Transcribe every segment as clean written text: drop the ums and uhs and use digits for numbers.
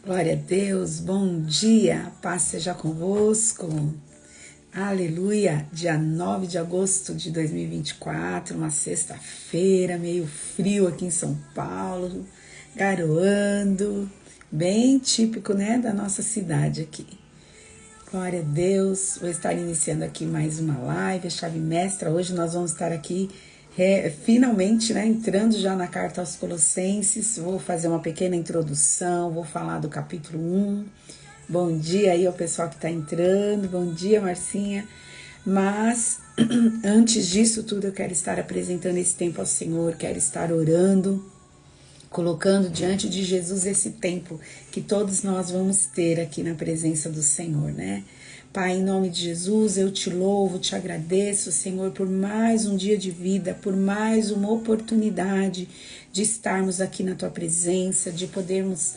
Glória a Deus, bom dia, a paz seja convosco. Aleluia, dia 9 de agosto de 2024, uma sexta-feira, meio frio aqui em São Paulo, garoando, bem típico, né, da nossa cidade aqui. Glória a Deus, vou estar iniciando aqui mais uma live, a chave mestra. Hoje nós vamos estar aqui finalmente, né, entrando já na carta aos Colossenses. Vou fazer uma pequena introdução, vou falar do capítulo 1. Bom dia aí ao pessoal que está entrando, bom dia Marcinha. Mas antes disso tudo eu quero estar apresentando esse tempo ao Senhor, quero estar orando, colocando diante de Jesus esse tempo que todos nós vamos ter aqui na presença do Senhor, né? Pai, em nome de Jesus, eu te louvo, te agradeço, Senhor, por mais um dia de vida, por mais uma oportunidade de estarmos aqui na Tua presença, de podermos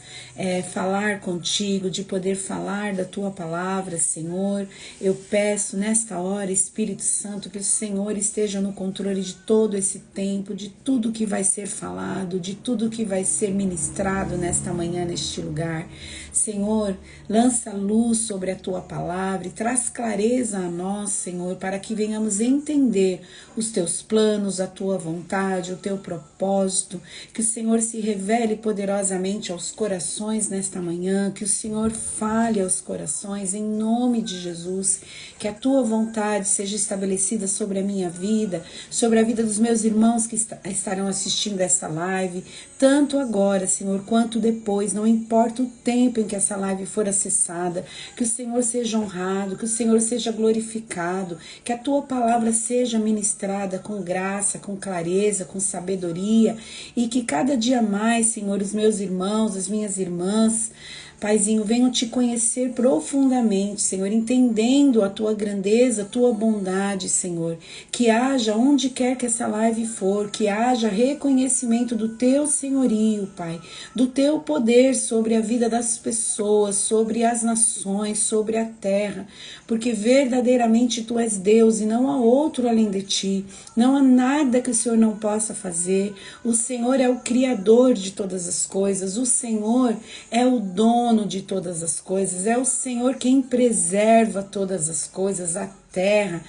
falar contigo, de poder falar da Tua palavra, Senhor. Eu peço nesta hora, Espírito Santo, que o Senhor esteja no controle de todo esse tempo, de tudo que vai ser falado, de tudo que vai ser ministrado nesta manhã, neste lugar. Senhor, lança luz sobre a Tua palavra e traz clareza a nós, Senhor, para que venhamos entender os Teus planos, a Tua vontade, o Teu propósito, que o Senhor se revele poderosamente aos corações nesta manhã, que o Senhor fale aos corações em nome de Jesus, que a Tua vontade seja estabelecida sobre a minha vida, sobre a vida dos meus irmãos que estarão assistindo essa live, tanto agora, Senhor, quanto depois, não importa o tempo em que essa live for acessada, que o Senhor seja honrado, que o Senhor seja glorificado, que a Tua palavra seja ministrada com graça, com clareza, com sabedoria, e que cada dia mais, Senhor, os meus irmãos, as minhas irmãs, Paizinho, venham te conhecer profundamente, Senhor, entendendo a Tua grandeza, a Tua bondade, Senhor. Que haja, onde quer que essa live for, que haja reconhecimento do Teu senhorio, Pai, do Teu poder sobre a vida das pessoas, sobre as nações, sobre a terra, porque verdadeiramente Tu és Deus e não há outro além de Ti. Não há nada que o Senhor não possa fazer. O Senhor é o Criador de todas as coisas, o Senhor é o dono de todas as coisas, é o Senhor quem preserva todas as coisas, a terra,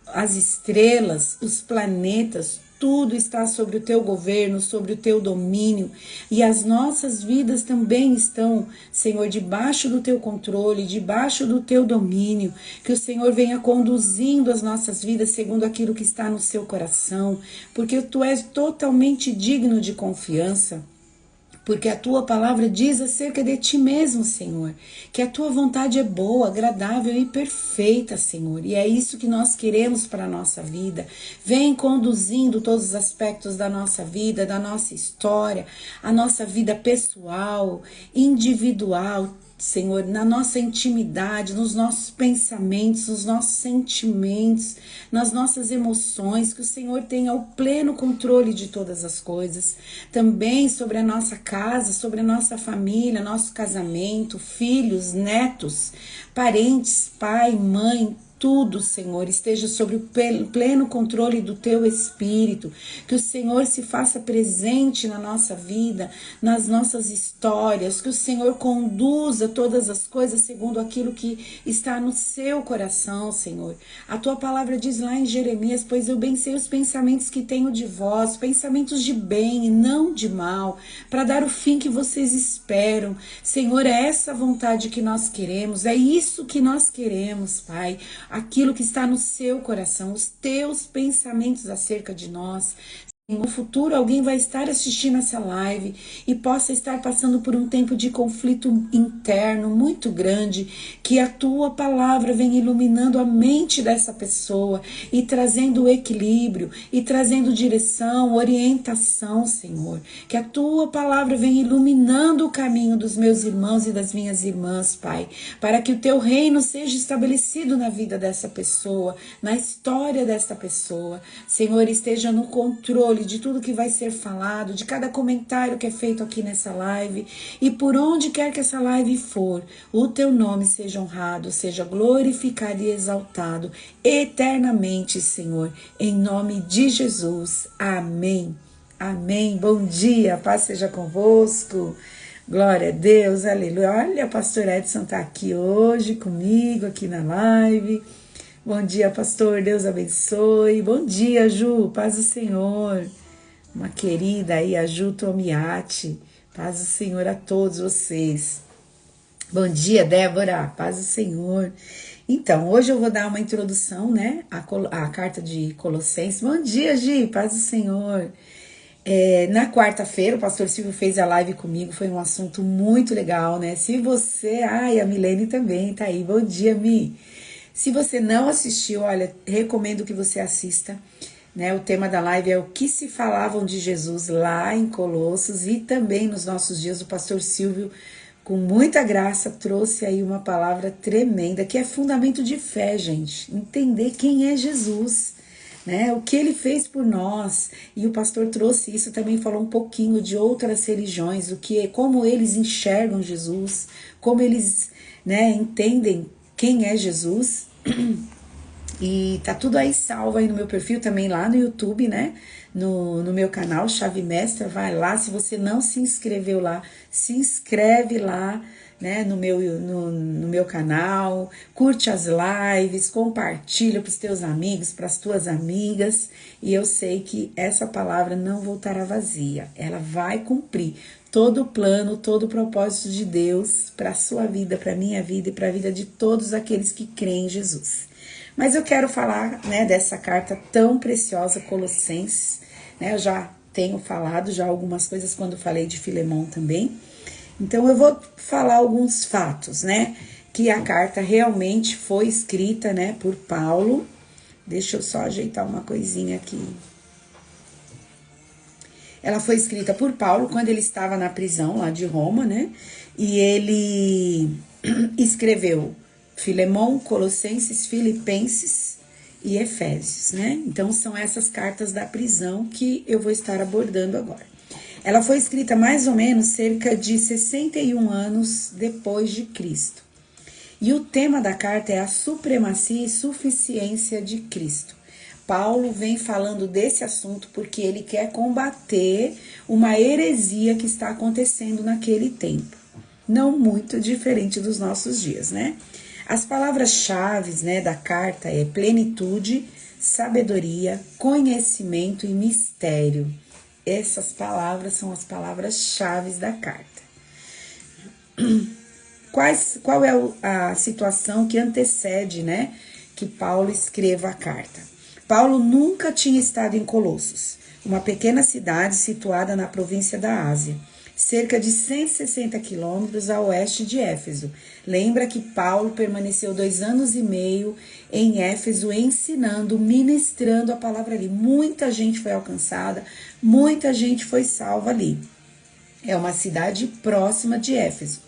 as estrelas, os planetas, tudo está sobre o Teu governo, sobre o Teu domínio, e as nossas vidas também estão, Senhor, debaixo do Teu controle, debaixo do Teu domínio, que o Senhor venha conduzindo as nossas vidas segundo aquilo que está no Seu coração, porque Tu és totalmente digno de confiança. Porque a Tua palavra diz acerca de Ti mesmo, Senhor, que a Tua vontade é boa, agradável e perfeita, Senhor. E é isso que nós queremos para a nossa vida. Vem conduzindo todos os aspectos da nossa vida, da nossa história, a nossa vida pessoal, individual, Senhor, na nossa intimidade, nos nossos pensamentos, nos nossos sentimentos, nas nossas emoções, que o Senhor tenha o pleno controle de todas as coisas. Também sobre a nossa casa, sobre a nossa família, nosso casamento, filhos, netos, parentes, pai, mãe, tudo, Senhor, esteja sob o pleno controle do Teu Espírito, que o Senhor se faça presente na nossa vida, nas nossas histórias, que o Senhor conduza todas as coisas segundo aquilo que está no Seu coração, Senhor. A Tua palavra diz lá em Jeremias: pois eu bem sei os pensamentos que tenho de vós, pensamentos de bem e não de mal, para dar o fim que vocês esperam. Senhor, é essa vontade que nós queremos, é isso que nós queremos, Pai. Aquilo que está no Seu coração, os Teus pensamentos acerca de nós. No futuro alguém vai estar assistindo essa live e possa estar passando por um tempo de conflito interno muito grande, que a Tua palavra venha iluminando a mente dessa pessoa e trazendo equilíbrio e trazendo direção, orientação, Senhor. Que a Tua palavra venha iluminando o caminho dos meus irmãos e das minhas irmãs, Pai, para que o Teu reino seja estabelecido na vida dessa pessoa, na história dessa pessoa. Senhor, esteja no controle de tudo que vai ser falado, de cada comentário que é feito aqui nessa live, e por onde quer que essa live for, o Teu nome seja honrado, seja glorificado e exaltado eternamente, Senhor, em nome de Jesus. Amém. Amém. Bom dia, a paz seja convosco. Glória a Deus, aleluia. Olha, o pastor Edson tá aqui hoje comigo, aqui na live. Bom dia, pastor, Deus abençoe. Bom dia, Ju, paz do Senhor. Uma querida aí, a Ju Tomiati. Paz do Senhor a todos vocês. Bom dia, Débora, paz do Senhor. Então, hoje eu vou dar uma introdução, né, à carta de Colossenses. Bom dia, Gi, paz do Senhor. Na quarta-feira, o pastor Silvio fez a live comigo, foi um assunto muito legal, né? Se você... Ai, a Milene também tá aí. Bom dia, Mi. Se você não assistiu, olha, recomendo que você assista, né? O tema da live é o que se falavam de Jesus lá em Colossos, e também nos nossos dias o pastor Silvio, com muita graça, trouxe aí uma palavra tremenda, que é fundamento de fé, gente. Entender quem é Jesus, né? O que ele fez por nós. E o pastor trouxe isso, também falou um pouquinho de outras religiões, como eles enxergam Jesus, como eles, né, entendem quem é Jesus. E tá tudo aí salvo aí no meu perfil, também lá no YouTube, né? No meu canal, Chave Mestra, vai lá. Se você não se inscreveu lá, se inscreve lá, né? No meu canal, curte as lives, compartilha para os teus amigos, para as tuas amigas. E eu sei que essa palavra não voltará vazia, ela vai cumprir todo o plano, todo o propósito de Deus para a sua vida, para a minha vida e para a vida de todos aqueles que creem em Jesus. Mas eu quero falar, né, dessa carta tão preciosa, Colossenses, né? Eu já tenho falado já algumas coisas quando falei de Filemão também. Então eu vou falar alguns fatos, né? Que a carta realmente foi escrita, né, por Paulo. Deixa eu só ajeitar uma coisinha aqui. Ela foi escrita por Paulo quando ele estava na prisão lá de Roma, né? E ele escreveu Filemão, Colossenses, Filipenses e Efésios, né? Então são essas cartas da prisão que eu vou estar abordando agora. Ela foi escrita mais ou menos cerca de 61 anos depois de Cristo. E o tema da carta é a supremacia e suficiência de Cristo. Paulo vem falando desse assunto porque ele quer combater uma heresia que está acontecendo naquele tempo. Não muito diferente dos nossos dias, né? As palavras-chave, né, da carta é plenitude, sabedoria, conhecimento e mistério. Essas palavras são as palavras-chave da carta. Qual é a situação que antecede, né, que Paulo escreva a carta? Paulo nunca tinha estado em Colossos, uma pequena cidade situada na província da Ásia, cerca de 160 quilômetros a oeste de Éfeso. Lembra que Paulo permaneceu 2 anos e meio em Éfeso ensinando, ministrando a palavra ali. Muita gente foi alcançada, muita gente foi salva ali. É uma cidade próxima de Éfeso.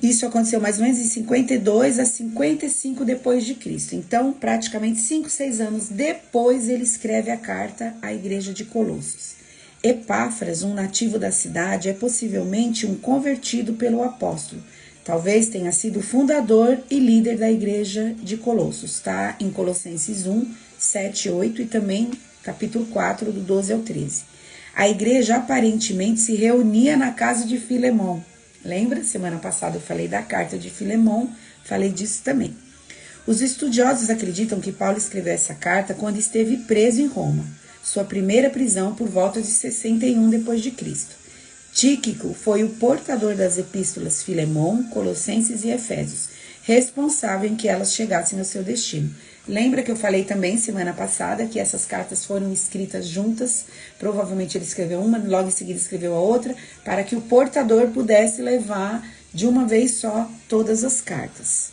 Isso aconteceu mais ou menos em 52 a 55 depois de Cristo. Então, praticamente 5, 6 anos depois, ele escreve a carta à igreja de Colossos. Epáfras, um nativo da cidade, é possivelmente um convertido pelo apóstolo. Talvez tenha sido fundador e líder da igreja de Colossos. Está em Colossenses 1, 7, 8 e também capítulo 4, do 12 ao 13. A igreja aparentemente se reunia na casa de Filemão. Lembra? Semana passada eu falei da carta de Filemão, falei disso também. Os estudiosos acreditam que Paulo escreveu essa carta quando esteve preso em Roma, sua primeira prisão por volta de 61 depois de Cristo. Tíquico foi o portador das epístolas Filemão, Colossenses e Efésios, responsável em que elas chegassem ao seu destino. Lembra que eu falei também semana passada que essas cartas foram escritas juntas? Provavelmente ele escreveu uma, logo em seguida escreveu a outra, para que o portador pudesse levar de uma vez só todas as cartas.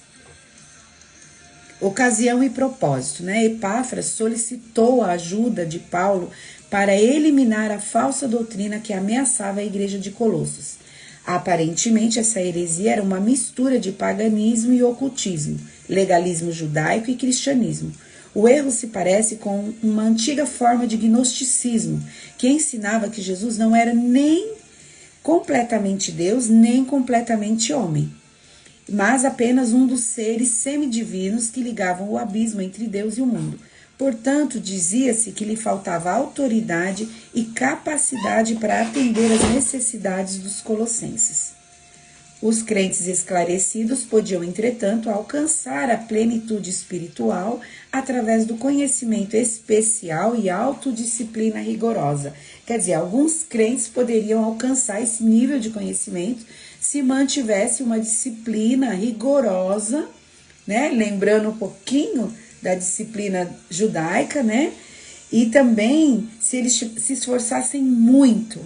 Ocasião e propósito, né? Epáfras solicitou a ajuda de Paulo para eliminar a falsa doutrina que ameaçava a igreja de Colossos. Aparentemente, essa heresia era uma mistura de paganismo e ocultismo, legalismo judaico e cristianismo. O erro se parece com uma antiga forma de gnosticismo, que ensinava que Jesus não era nem completamente Deus, nem completamente homem, mas apenas um dos seres semidivinos que ligavam o abismo entre Deus e o mundo. Portanto, dizia-se que lhe faltava autoridade e capacidade para atender às necessidades dos colossenses. Os crentes esclarecidos podiam, entretanto, alcançar a plenitude espiritual através do conhecimento especial e autodisciplina rigorosa. Quer dizer, alguns crentes poderiam alcançar esse nível de conhecimento se mantivesse uma disciplina rigorosa, né? Lembrando um pouquinho da disciplina judaica, né? E também se eles se esforçassem muito.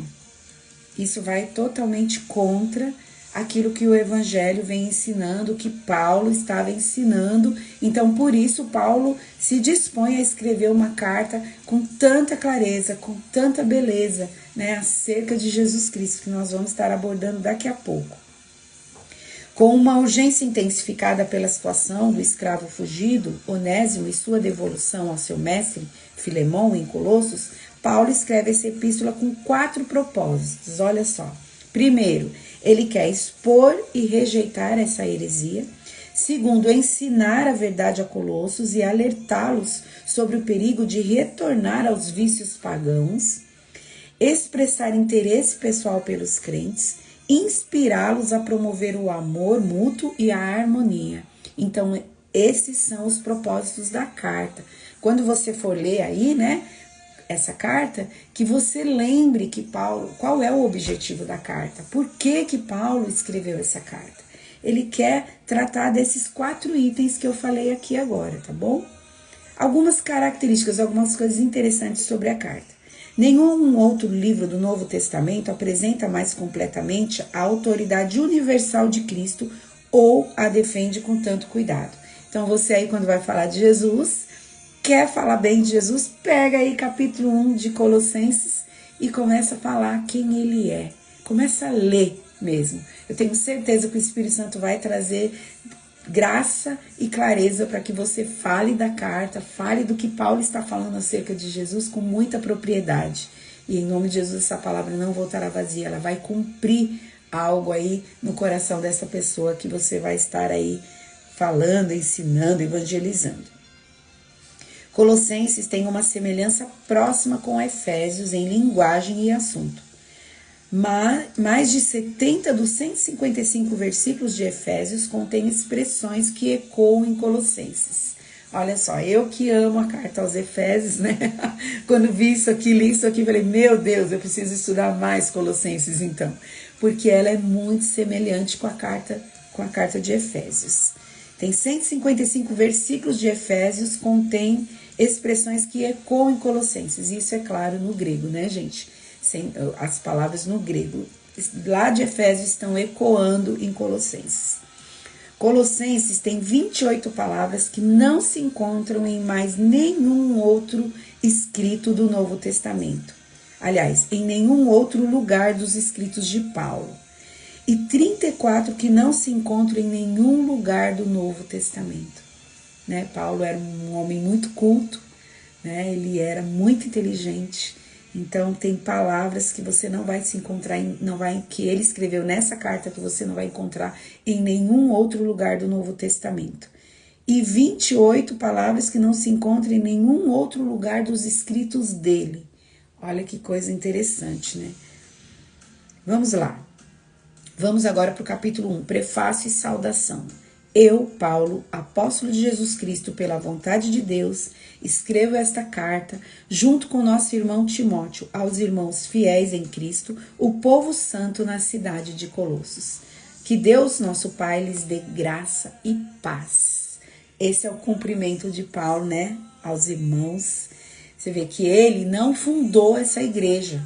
Isso vai totalmente contra aquilo que o Evangelho vem ensinando, que Paulo estava ensinando. Então, por isso, Paulo se dispõe a escrever uma carta com tanta clareza, com tanta beleza, né, acerca de Jesus Cristo, que nós vamos estar abordando daqui a pouco. Com uma urgência intensificada pela situação do escravo fugido, Onésimo, e sua devolução ao seu mestre, Filemão, em Colossos, Paulo escreve essa epístola com 4 propósitos. Olha só. Primeiro, ele quer expor e rejeitar essa heresia. Segundo, ensinar a verdade a Colossos e alertá-los sobre o perigo de retornar aos vícios pagãos. Expressar interesse pessoal pelos crentes. Inspirá-los a promover o amor mútuo e a harmonia. Então, esses são os propósitos da carta. Quando você for ler aí, né, essa carta, que você lembre que Paulo, qual é o objetivo da carta? Por que que Paulo escreveu essa carta? Ele quer tratar desses 4 itens que eu falei aqui agora, tá bom? Algumas características, algumas coisas interessantes sobre a carta. Nenhum outro livro do Novo Testamento apresenta mais completamente a autoridade universal de Cristo ou a defende com tanto cuidado. Então você aí, quando vai falar de Jesus, quer falar bem de Jesus, pega aí capítulo 1 de Colossenses e começa a falar quem ele é. Começa a ler mesmo. Eu tenho certeza que o Espírito Santo vai trazer graça e clareza para que você fale da carta, fale do que Paulo está falando acerca de Jesus com muita propriedade. E em nome de Jesus, essa palavra não voltará vazia, ela vai cumprir algo aí no coração dessa pessoa que você vai estar aí falando, ensinando, evangelizando. Colossenses tem uma semelhança próxima com Efésios em linguagem e assunto. Mais de 70 dos 155 versículos de Efésios contêm expressões que ecoam em Colossenses. Olha só, eu que amo a carta aos Efésios, né? Quando vi isso aqui, li isso aqui, falei, meu Deus, eu preciso estudar mais Colossenses então. Porque ela é muito semelhante com a carta de Efésios. Tem 155 versículos de Efésios, contém expressões que ecoam em Colossenses. Isso é claro no grego, né, gente? As palavras no grego lá de Efésios estão ecoando em Colossenses. Colossenses tem 28 palavras que não se encontram em mais nenhum outro escrito do Novo Testamento. Aliás, em nenhum outro lugar dos escritos de Paulo. E 34 que não se encontram em nenhum lugar do Novo Testamento. Né? Paulo era um homem muito culto, né? Ele era muito inteligente. Então, tem palavras que você não vai se encontrar, que ele escreveu nessa carta que você não vai encontrar em nenhum outro lugar do Novo Testamento. E 28 palavras que não se encontram em nenhum outro lugar dos escritos dele. Olha que coisa interessante, né? Vamos lá. Vamos agora para o capítulo 1, prefácio e saudação. Eu, Paulo, apóstolo de Jesus Cristo, pela vontade de Deus, escrevo esta carta, junto com nosso irmão Timóteo, aos irmãos fiéis em Cristo, o povo santo na cidade de Colossos. Que Deus, nosso Pai, lhes dê graça e paz. Esse é o cumprimento de Paulo, né, aos irmãos. Você vê que ele não fundou essa igreja.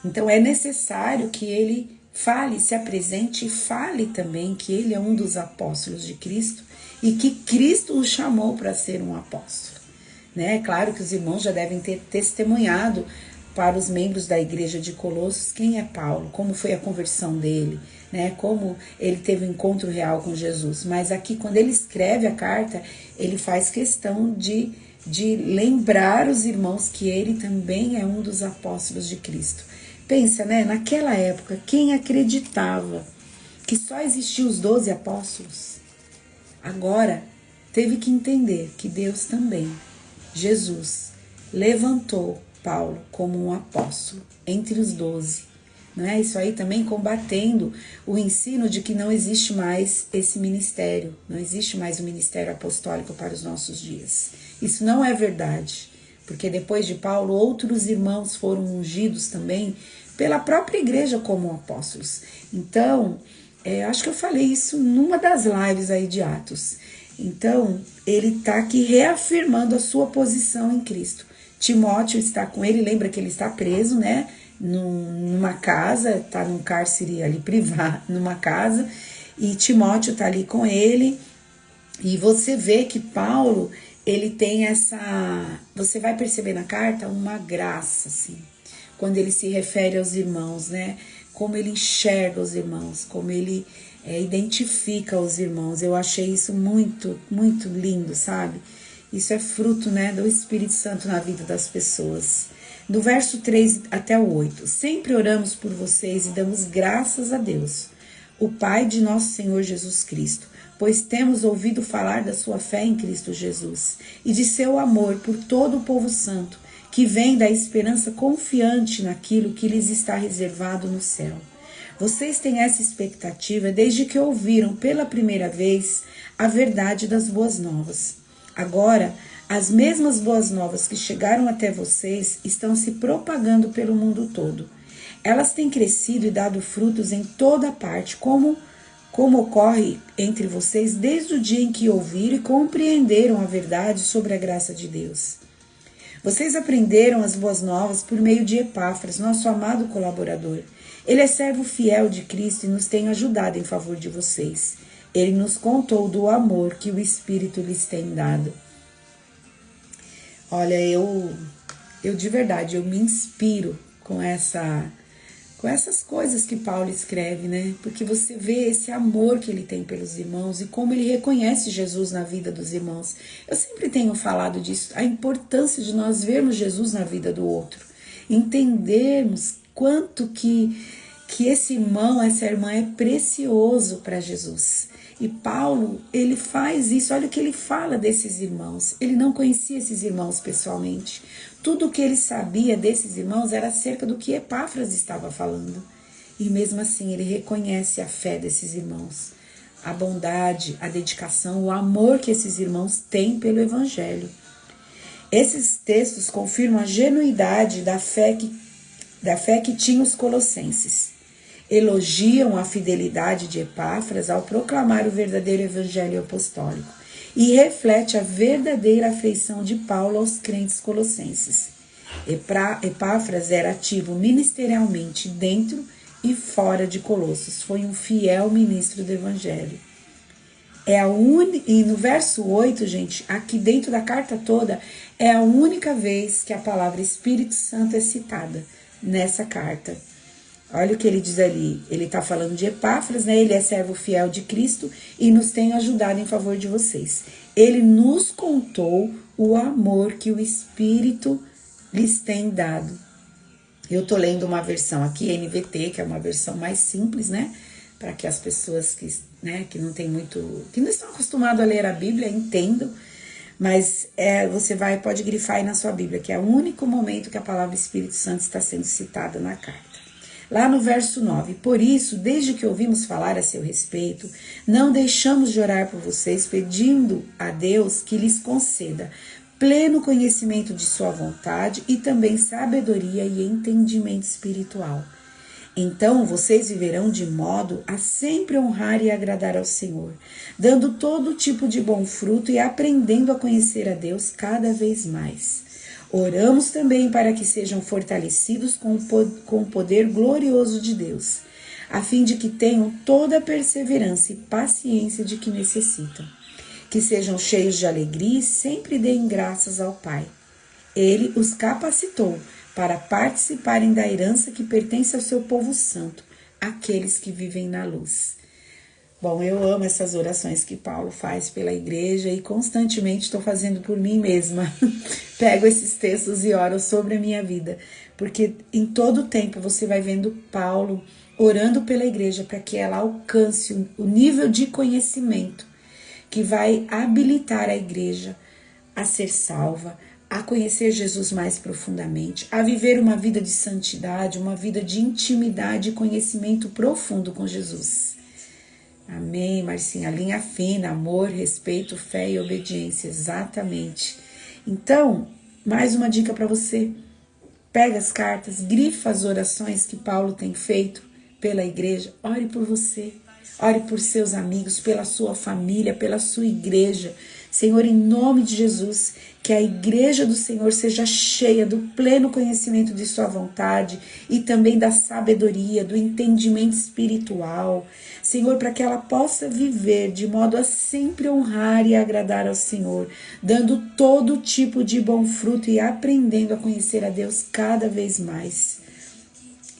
Então, é necessário que ele fale, se apresente e fale também que ele é um dos apóstolos de Cristo e que Cristo o chamou para ser um apóstolo. Né? Claro que os irmãos já devem ter testemunhado para os membros da igreja de Colossos quem é Paulo, como foi a conversão dele, né? Como ele teve um encontro real com Jesus. Mas aqui, quando ele escreve a carta, ele faz questão de lembrar os irmãos que ele também é um dos apóstolos de Cristo. Pensa, né? Naquela época, quem acreditava que só existiam os 12 apóstolos, agora teve que entender que Deus também Jesus levantou Paulo como um apóstolo entre os 12. Não é? Isso aí também combatendo o ensino de que não existe mais esse ministério, não existe mais o ministério apostólico para os nossos dias. Isso não é verdade, porque depois de Paulo, outros irmãos foram ungidos também pela própria igreja como apóstolos. Então, acho que eu falei isso numa das lives aí de Atos. Então, ele está aqui reafirmando a sua posição em Cristo. Timóteo está com ele, lembra que ele está preso, né? Numa casa, está num cárcere ali privado, numa casa, e Timóteo está ali com ele, e você vê que Paulo, ele tem você vai perceber na carta uma graça, assim, quando ele se refere aos irmãos, né, como ele enxerga os irmãos, como ele identifica os irmãos. Eu achei isso muito, muito lindo, sabe? Isso é fruto, né, do Espírito Santo na vida das pessoas. Do verso 3 até o 8, sempre oramos por vocês e damos graças a Deus, o Pai de nosso Senhor Jesus Cristo, pois temos ouvido falar da sua fé em Cristo Jesus e de seu amor por todo o povo santo, que vem da esperança confiante naquilo que lhes está reservado no céu. Vocês têm essa expectativa desde que ouviram pela primeira vez a verdade das boas novas. Agora, as mesmas boas novas que chegaram até vocês estão se propagando pelo mundo todo. Elas têm crescido e dado frutos em toda parte, como ocorre entre vocês desde o dia em que ouviram e compreenderam a verdade sobre a graça de Deus. Vocês aprenderam as boas novas por meio de Epáfras, nosso amado colaborador. Ele é servo fiel de Cristo e nos tem ajudado em favor de vocês. Ele nos contou do amor que o Espírito lhes tem dado. Olha, eu de verdade, eu me inspiro com essas coisas que Paulo escreve, né? Porque você vê esse amor que ele tem pelos irmãos e como ele reconhece Jesus na vida dos irmãos. Eu sempre tenho falado disso, a importância de nós vermos Jesus na vida do outro, entendermos quanto que esse irmão, essa irmã é precioso para Jesus. E Paulo, ele faz isso, olha o que ele fala desses irmãos. Ele não conhecia esses irmãos pessoalmente. Tudo o que ele sabia desses irmãos era acerca do que Epáfras estava falando. E mesmo assim, ele reconhece a fé desses irmãos, a bondade, a dedicação, o amor que esses irmãos têm pelo Evangelho. Esses textos confirmam a genuidade da fé que tinham os colossenses. Elogiam a fidelidade de Epáfras ao proclamar o verdadeiro evangelho apostólico e reflete a verdadeira afeição de Paulo aos crentes colossenses. Epáfras era ativo ministerialmente dentro e fora de Colossos, foi um fiel ministro do evangelho. E no verso 8, gente, aqui dentro da carta toda, é a única vez que a palavra Espírito Santo é citada nessa carta. Olha o que ele diz ali, ele está falando de Epáfras, né? Ele é servo fiel de Cristo e nos tem ajudado em favor de vocês. Ele nos contou o amor que o Espírito lhes tem dado. Eu estou lendo uma versão aqui, NVT, que é uma versão mais simples, né? Para que as pessoas que não tem muito, que não estão acostumadas a ler a Bíblia entendam. Mas você pode grifar aí na sua Bíblia, que é o único momento que a palavra Espírito Santo está sendo citada na carta. Lá no verso 9, por isso, desde que ouvimos falar a seu respeito, não deixamos de orar por vocês, pedindo a Deus que lhes conceda pleno conhecimento de sua vontade e também sabedoria e entendimento espiritual. Então vocês viverão de modo a sempre honrar e agradar ao Senhor, dando todo tipo de bom fruto e aprendendo a conhecer a Deus cada vez mais. Oramos também para que sejam fortalecidos com o poder glorioso de Deus, a fim de que tenham toda a perseverança e paciência de que necessitam. Que sejam cheios de alegria e sempre deem graças ao Pai. Ele os capacitou para participarem da herança que pertence ao seu povo santo, aqueles que vivem na luz. Bom, eu amo essas orações que Paulo faz pela igreja e constantemente estou fazendo por mim mesma. Pego esses textos e oro sobre a minha vida, porque em todo tempo você vai vendo Paulo orando pela igreja para que ela alcance o nível de conhecimento que vai habilitar a igreja a ser salva, a conhecer Jesus mais profundamente, a viver uma vida de santidade, uma vida de intimidade e conhecimento profundo com Jesus. Amém, Marcinha? Linha fina, amor, respeito, fé e obediência, exatamente. Então, mais uma dica para você. Pega as cartas, grifa as orações que Paulo tem feito pela igreja, ore por você. Ore por seus amigos, pela sua família, pela sua igreja. Senhor, em nome de Jesus, que a igreja do Senhor seja cheia do pleno conhecimento de sua vontade e também da sabedoria, do entendimento espiritual. Senhor, para que ela possa viver de modo a sempre honrar e agradar ao Senhor, dando todo tipo de bom fruto e aprendendo a conhecer a Deus cada vez mais.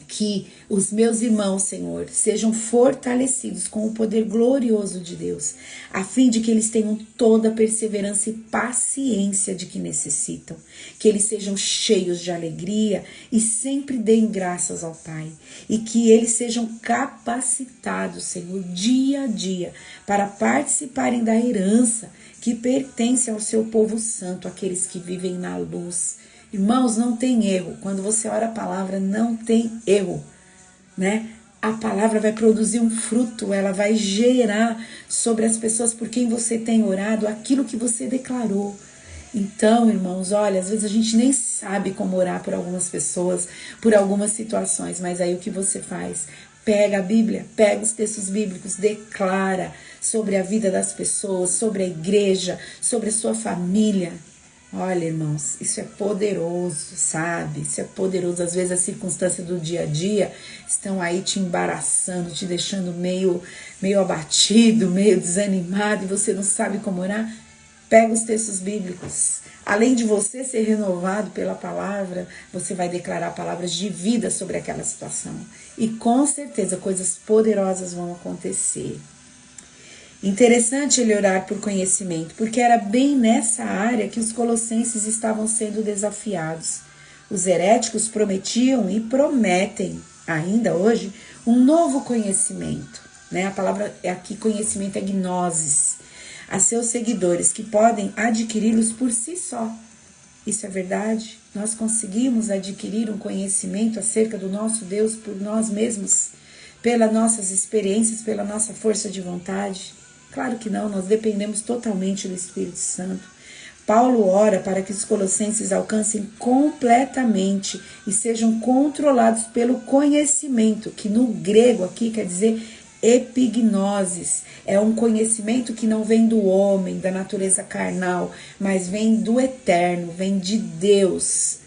Que os meus irmãos, Senhor, sejam fortalecidos com o poder glorioso de Deus, a fim de que eles tenham toda a perseverança e paciência de que necessitam, que eles sejam cheios de alegria e sempre deem graças ao Pai, e que eles sejam capacitados, Senhor, dia a dia, para participarem da herança que pertence ao seu povo santo, aqueles que vivem na luz. Irmãos, não tem erro. Quando você ora a palavra, não tem erro, né? A palavra vai produzir um fruto, ela vai gerar sobre as pessoas por quem você tem orado aquilo que você declarou. Então, irmãos, olha, às vezes a gente nem sabe como orar por algumas pessoas, por algumas situações, mas aí o que você faz? Pega a Bíblia, pega os textos bíblicos, declara sobre a vida das pessoas, sobre a igreja, sobre a sua família. Olha, irmãos, isso é poderoso, sabe? Isso é poderoso. Às vezes as circunstâncias do dia a dia estão aí te embaraçando, te deixando meio abatido, meio desanimado e você não sabe como orar. Pega os textos bíblicos. Além de você ser renovado pela palavra, você vai declarar palavras de vida sobre aquela situação. E com certeza coisas poderosas vão acontecer. Interessante ele orar por conhecimento, porque era bem nessa área que os colossenses estavam sendo desafiados. Os heréticos prometiam e prometem, ainda hoje, um novo conhecimento. Né? A palavra aqui, conhecimento, é gnosis. A seus seguidores, que podem adquiri-los por si só. Isso é verdade? Nós conseguimos adquirir um conhecimento acerca do nosso Deus por nós mesmos? Pelas nossas experiências, pela nossa força de vontade? Claro que não, nós dependemos totalmente do Espírito Santo. Paulo ora para que os colossenses alcancem completamente e sejam controlados pelo conhecimento, que no grego aqui quer dizer epignosis. É um conhecimento que não vem do homem, da natureza carnal, mas vem do eterno, vem de Deus.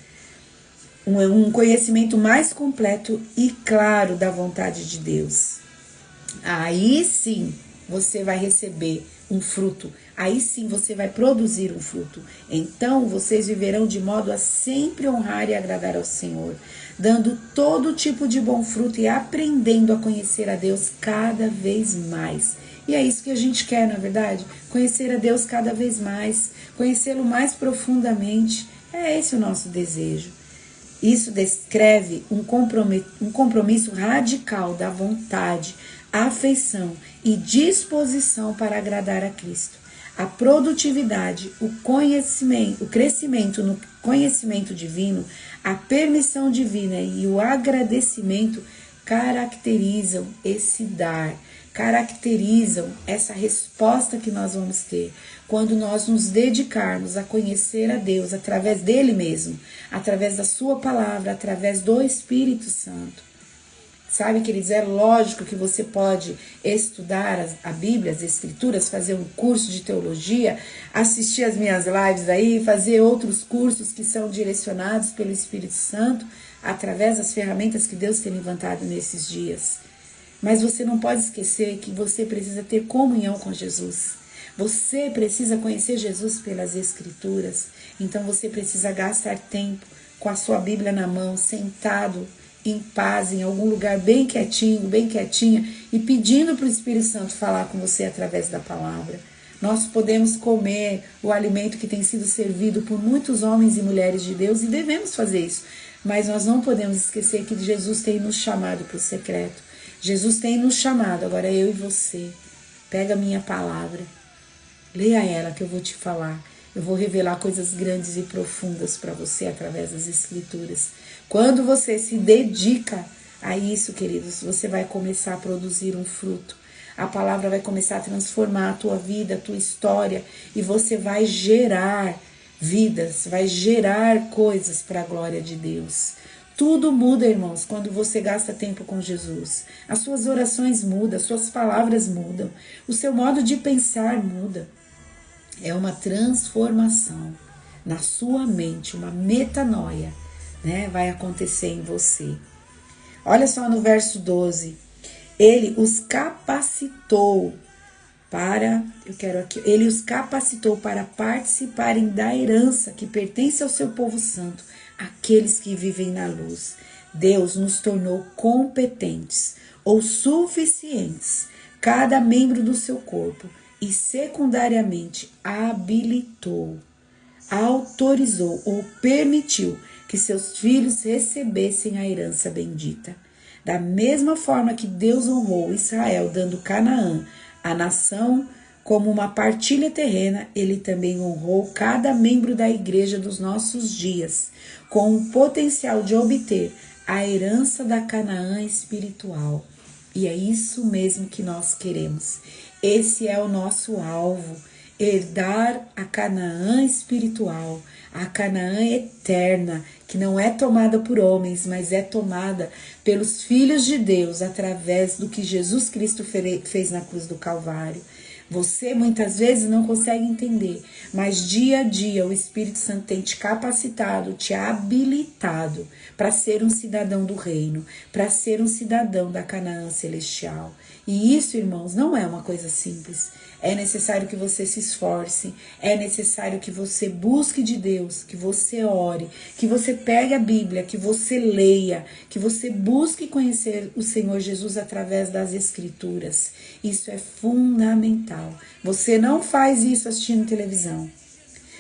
Um conhecimento mais completo e claro da vontade de Deus. Aí sim, você vai receber um fruto. Aí sim você vai produzir um fruto. Então vocês viverão de modo a sempre honrar e agradar ao Senhor, dando todo tipo de bom fruto e aprendendo a conhecer a Deus cada vez mais. E é isso que a gente quer, na verdade? Conhecer a Deus cada vez mais, conhecê-lo mais profundamente. É esse o nosso desejo. Isso descreve um compromisso radical da vontade, afeição e disposição para agradar a Cristo. A produtividade, o crescimento no conhecimento divino, a permissão divina e o agradecimento caracterizam esse dar, caracterizam essa resposta que nós vamos ter quando nós nos dedicarmos a conhecer a Deus através dele mesmo, através da sua palavra, através do Espírito Santo. Sabe, queridos, é lógico que você pode estudar a Bíblia, as Escrituras, fazer um curso de teologia, assistir as minhas lives aí, fazer outros cursos que são direcionados pelo Espírito Santo, através das ferramentas que Deus tem levantado nesses dias. Mas você não pode esquecer que você precisa ter comunhão com Jesus. Você precisa conhecer Jesus pelas Escrituras. Então você precisa gastar tempo com a sua Bíblia na mão, sentado em paz, em algum lugar bem quietinho, bem quietinha, e pedindo para o Espírito Santo falar com você através da palavra. Nós podemos comer o alimento que tem sido servido por muitos homens e mulheres de Deus e devemos fazer isso. Mas nós não podemos esquecer que Jesus tem nos chamado para o secreto. Jesus tem nos chamado, agora eu e você. Pega a minha palavra, leia ela que eu vou te falar. eu vou revelar coisas grandes e profundas para você através das Escrituras. Quando você se dedica a isso, queridos, você vai começar a produzir um fruto. A palavra vai começar a transformar a tua vida, a tua história, e você vai gerar vidas, vai gerar coisas para a glória de Deus. Tudo muda, irmãos, quando você gasta tempo com Jesus. As suas orações mudam, as suas palavras mudam, o seu modo de pensar muda. É uma transformação na sua mente, uma metanoia, né? Vai acontecer em você. Olha só no verso 12. Ele os capacitou ele os capacitou para participarem da herança que pertence ao seu povo santo, aqueles que vivem na luz. Deus nos tornou competentes ou suficientes, cada membro do seu corpo, e secundariamente habilitou, autorizou ou permitiu que seus filhos recebessem a herança bendita. Da mesma forma que Deus honrou Israel, dando Canaã, a nação, como uma partilha terrena, ele também honrou cada membro da igreja dos nossos dias, com o potencial de obter a herança da Canaã espiritual. E é isso mesmo que nós queremos. Esse é o nosso alvo, herdar a Canaã espiritual, a Canaã eterna, que não é tomada por homens, mas é tomada pelos filhos de Deus, através do que Jesus Cristo fez na cruz do Calvário. Você muitas vezes não consegue entender, mas dia a dia o Espírito Santo tem te capacitado, te habilitado para ser um cidadão do reino, para ser um cidadão da Canaã celestial. E isso, irmãos, não é uma coisa simples. É necessário que você se esforce, é necessário que você busque de Deus, que você ore, que você pegue a Bíblia, que você leia, que você busque conhecer o Senhor Jesus através das Escrituras. Isso é fundamental. Você não faz isso assistindo televisão.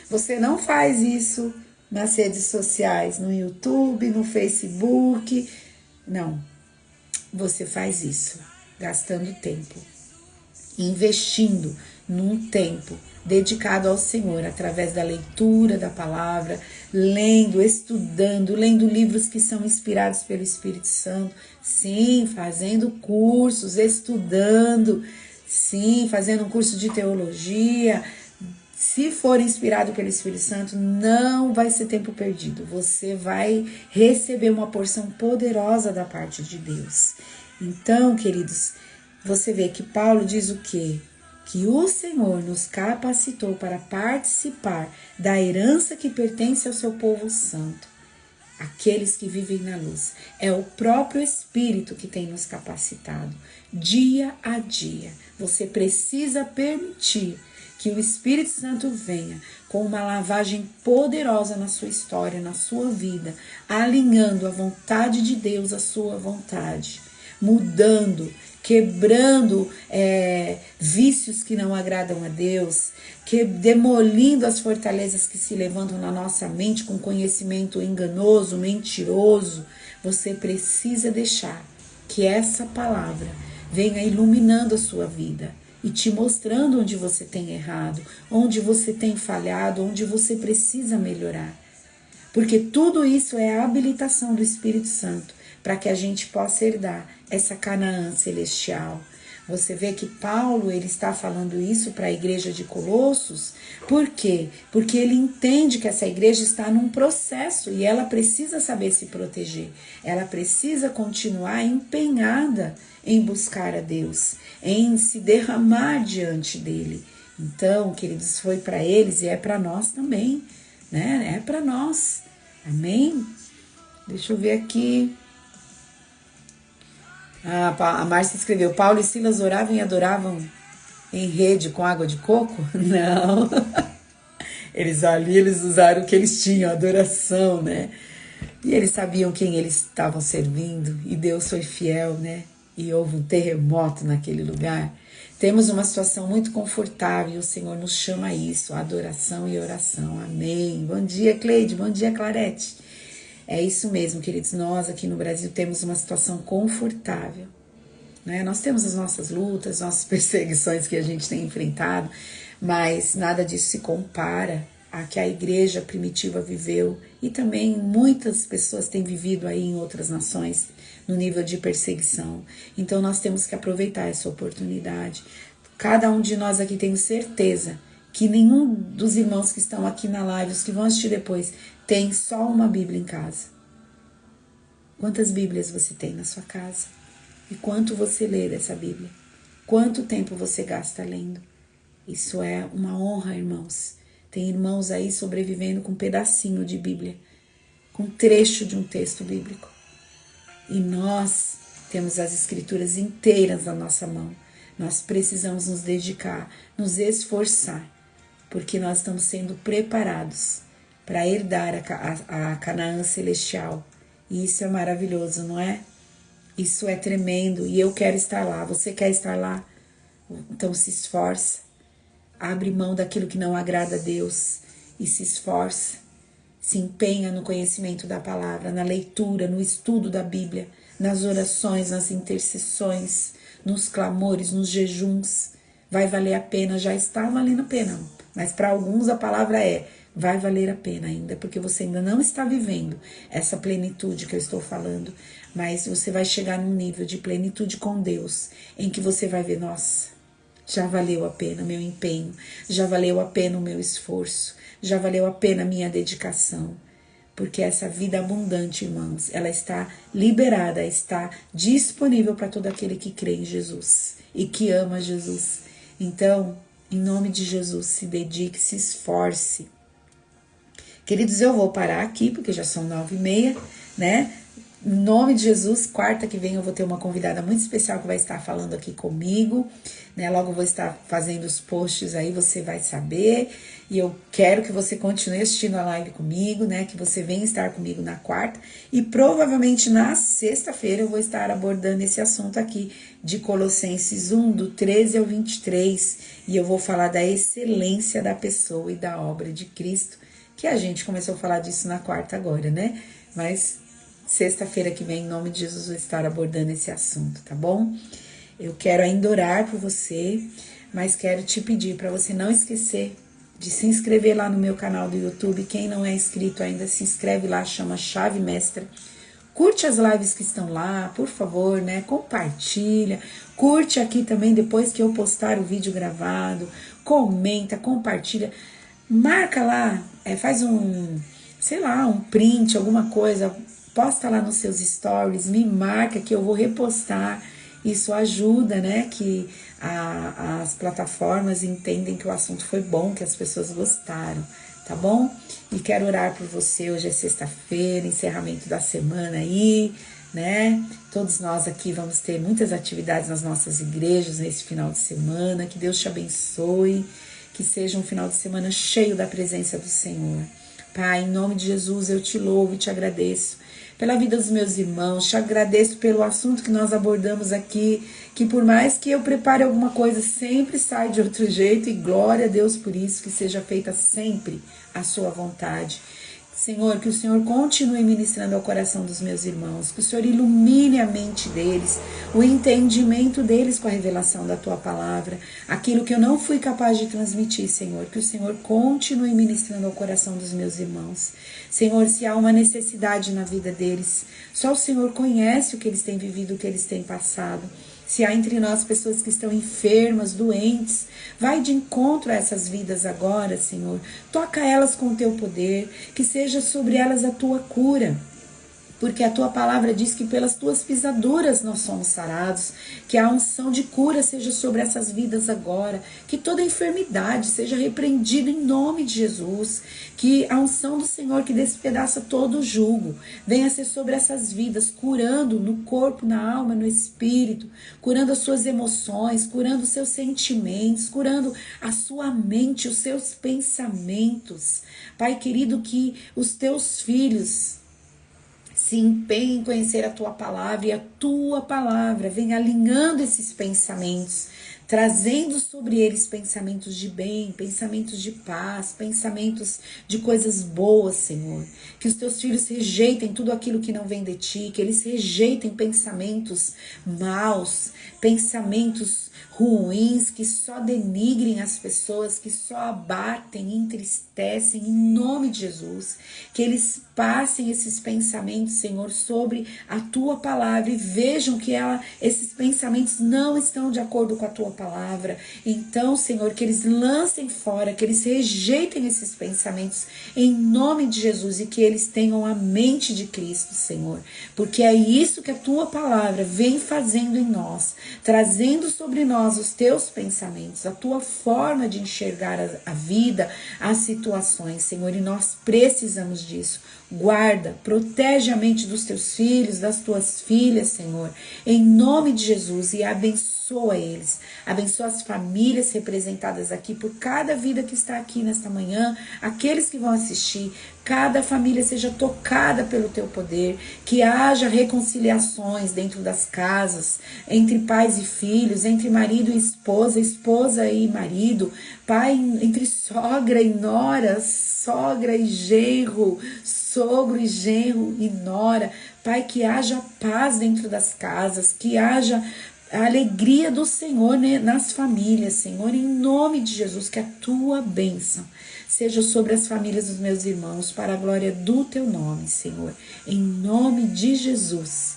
Você não faz isso nas redes sociais, no YouTube, no Facebook. Não. Você faz isso gastando tempo, investindo num tempo dedicado ao Senhor, através da leitura da palavra, lendo, estudando, lendo livros que são inspirados pelo Espírito Santo, sim, fazendo cursos, estudando, sim, fazendo um curso de teologia. Se for inspirado pelo Espírito Santo, não vai ser tempo perdido. Você vai receber uma porção poderosa da parte de Deus. Então, queridos, você vê que Paulo diz o quê? Que o Senhor nos capacitou para participar da herança que pertence ao seu povo santo, aqueles que vivem na luz. É o próprio Espírito que tem nos capacitado, dia a dia. Você precisa permitir que o Espírito Santo venha com uma lavagem poderosa na sua história, na sua vida, alinhando a vontade de Deus à sua vontade, mudando, quebrando vícios que não agradam a Deus, demolindo as fortalezas que se levantam na nossa mente com conhecimento enganoso, mentiroso. Você precisa deixar que essa palavra venha iluminando a sua vida e te mostrando onde você tem errado, onde você tem falhado, onde você precisa melhorar. Porque tudo isso é a habilitação do Espírito Santo para que a gente possa herdar essa Canaã celestial. Você vê que Paulo, ele está falando isso para a igreja de Colossos. Por quê? Porque ele entende que essa igreja está num processo e ela precisa saber se proteger. Ela precisa continuar empenhada em buscar a Deus, em se derramar diante dele. Então, queridos, foi para eles e é para nós também, né? É para nós. Amém? Deixa eu ver aqui. A Márcia escreveu: Paulo e Silas oravam e adoravam em rede com água de coco? Não. Eles usaram o que eles tinham, adoração, né? E eles sabiam quem eles estavam servindo. E Deus foi fiel, né? E houve um terremoto naquele lugar. Temos uma situação muito confortável e o Senhor nos chama a isso, adoração e oração. Amém. Bom dia, Cleide. Bom dia, Clarete. É isso mesmo, queridos. Nós aqui no Brasil temos uma situação confortável, né? Nós temos as nossas lutas, nossas perseguições que a gente tem enfrentado, mas nada disso se compara que a igreja primitiva viveu, e também muitas pessoas têm vivido aí em outras nações no nível de perseguição. Então nós temos que aproveitar essa oportunidade. Cada um de nós aqui tem certeza que nenhum dos irmãos que estão aqui na live, os que vão assistir depois, tem só uma Bíblia em casa. Quantas Bíblias você tem na sua casa? E quanto você lê dessa Bíblia? Quanto tempo você gasta lendo? Isso é uma honra, irmãos. Tem irmãos aí sobrevivendo com um pedacinho de Bíblia, com um trecho de um texto bíblico. E nós temos as Escrituras inteiras na nossa mão. Nós precisamos nos dedicar, nos esforçar, porque nós estamos sendo preparados para herdar a Canaã celestial. E isso é maravilhoso, não é? Isso é tremendo e eu quero estar lá. Você quer estar lá? Então se esforça. Abre mão daquilo que não agrada a Deus e se esforça. Se empenha no conhecimento da palavra, na leitura, no estudo da Bíblia, nas orações, nas intercessões, nos clamores, nos jejuns. Vai valer a pena, já está valendo a pena. Mas para alguns a palavra vai valer a pena ainda, porque você ainda não está vivendo essa plenitude que eu estou falando. Mas você vai chegar num nível de plenitude com Deus, em que você vai ver, nossa, já valeu a pena o meu empenho, já valeu a pena o meu esforço, já valeu a pena a minha dedicação. Porque essa vida abundante, irmãos, ela está liberada, está disponível para todo aquele que crê em Jesus e que ama Jesus. Então, em nome de Jesus, se dedique, se esforce. Queridos, eu vou parar aqui, porque já são 9h30, né? Em nome de Jesus, quarta que vem eu vou ter uma convidada muito especial que vai estar falando aqui comigo, né? Logo eu vou estar fazendo os posts aí, você vai saber. E eu quero que você continue assistindo a live comigo, né? Que você venha estar comigo na quarta. E provavelmente na sexta-feira eu vou estar abordando esse assunto aqui de Colossenses 1, do 13 ao 23. E eu vou falar da excelência da pessoa e da obra de Cristo, que a gente começou a falar disso na quarta agora, né? Mas sexta-feira que vem, em nome de Jesus, vou estar abordando esse assunto, tá bom? Eu quero ainda orar por você, mas quero te pedir para você não esquecer de se inscrever lá no meu canal do YouTube. Quem não é inscrito ainda, se inscreve lá, chama Chave Mestra. Curte as lives que estão lá, por favor, né? Compartilha. Curte aqui também depois que eu postar o vídeo gravado. Comenta, compartilha. Marca lá, faz sei lá, um print, alguma coisa. Posta lá nos seus stories, me marca que eu vou repostar. Isso ajuda, né? Que as plataformas entendem que o assunto foi bom, que as pessoas gostaram, tá bom? E quero orar por você. Hoje é sexta-feira, encerramento da semana aí, né? Todos nós aqui vamos ter muitas atividades nas nossas igrejas nesse final de semana. Que Deus te abençoe, que seja um final de semana cheio da presença do Senhor. Pai, em nome de Jesus, eu te louvo e te agradeço pela vida dos meus irmãos, te agradeço pelo assunto que nós abordamos aqui, que por mais que eu prepare alguma coisa, sempre sai de outro jeito, e glória a Deus por isso, que seja feita sempre a sua vontade. Senhor, que o Senhor continue ministrando ao coração dos meus irmãos, que o Senhor ilumine a mente deles, o entendimento deles com a revelação da Tua palavra, aquilo que eu não fui capaz de transmitir, Senhor, que o Senhor continue ministrando ao coração dos meus irmãos. Senhor, se há uma necessidade na vida deles, só o Senhor conhece o que eles têm vivido, o que eles têm passado. Se há entre nós pessoas que estão enfermas, doentes, vai de encontro a essas vidas agora, Senhor. Toca elas com o Teu poder, que seja sobre elas a Tua cura. Porque a Tua palavra diz que pelas Tuas pisaduras nós somos sarados, que a unção de cura seja sobre essas vidas agora, que toda enfermidade seja repreendida em nome de Jesus, que a unção do Senhor que despedaça todo o jugo venha ser sobre essas vidas, curando no corpo, na alma, no espírito, curando as suas emoções, curando os seus sentimentos, curando a sua mente, os seus pensamentos. Pai querido, que os Teus filhos se empenhe em conhecer a Tua palavra, e a Tua palavra vem alinhando esses pensamentos, trazendo sobre eles pensamentos de bem, pensamentos de paz, pensamentos de coisas boas, Senhor. Que os Teus filhos rejeitem tudo aquilo que não vem de Ti, que eles rejeitem pensamentos maus, pensamentos ruins que só denigrem as pessoas, que só abatem, entristecem, em nome de Jesus. Que eles passem esses pensamentos, Senhor, sobre a Tua palavra e vejam que esses pensamentos não estão de acordo com a Tua palavra. Então, Senhor, que eles lancem fora, que eles rejeitem esses pensamentos em nome de Jesus e que eles tenham a mente de Cristo, Senhor. Porque é isso que a Tua palavra vem fazendo em nós, trazendo sobre nós os Teus pensamentos, a Tua forma de enxergar a vida, as situações, Senhor, e nós precisamos disso. Guarda, protege a mente dos Teus filhos, das Tuas filhas, Senhor, em nome de Jesus, e abençoa eles, abençoa as famílias representadas aqui, por cada vida que está aqui nesta manhã, aqueles que vão assistir, cada família seja tocada pelo Teu poder, que haja reconciliações dentro das casas, entre pais e filhos, entre marido e esposa e marido, pai entre sogra e nora, sogra e genro, sogro e genro e nora. Pai, que haja paz dentro das casas, que haja a alegria do Senhor, né, nas famílias, Senhor, em nome de Jesus, que a Tua bênção seja sobre as famílias dos meus irmãos, para a glória do Teu nome, Senhor, em nome de Jesus.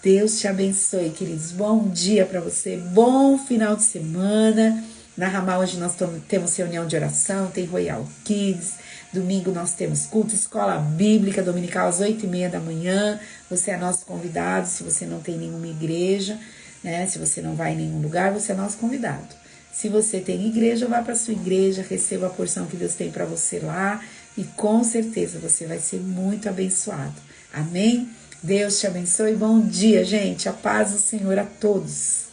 Deus te abençoe, queridos. Bom dia para você, bom final de semana. Na Ramal hoje nós temos reunião de oração, tem Royal Kids. Domingo nós temos culto, escola bíblica dominical às 8h30 da manhã. Você é nosso convidado, se você não tem nenhuma igreja, né? Se você não vai em nenhum lugar, você é nosso convidado. Se você tem igreja, vá para sua igreja, receba a porção que Deus tem para você lá e com certeza você vai ser muito abençoado. Amém? Deus te abençoe. Bom dia, gente. A paz do Senhor a todos.